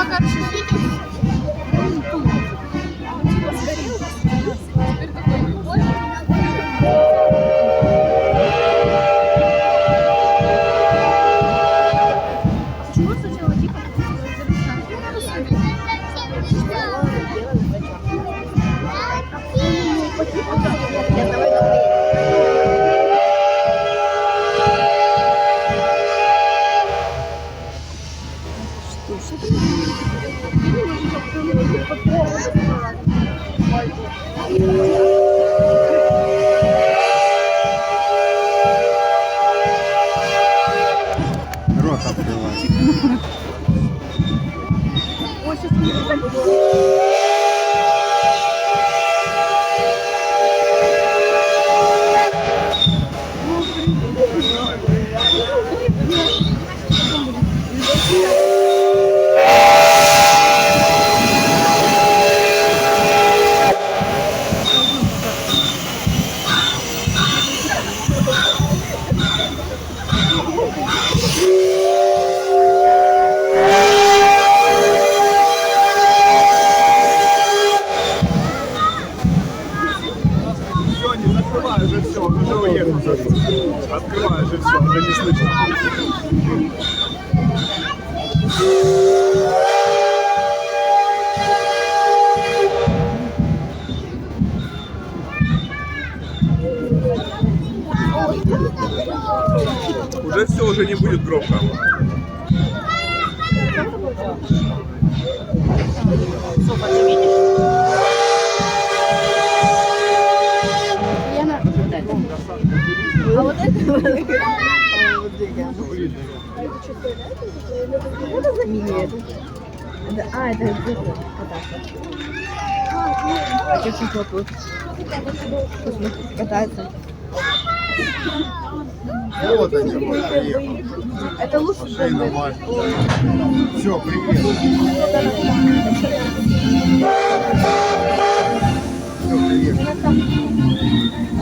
короче, видел. Теперь такой почему сначала тихо? Рот открывай. Все, не закрывай уже все, он уже уехал. Открывай уже все, уже не слышно. Уже все, уже не будет громко. А вот это катается. Вот они, приехали. Это лучше. Машина маленькая. Все, привет. Все, привет.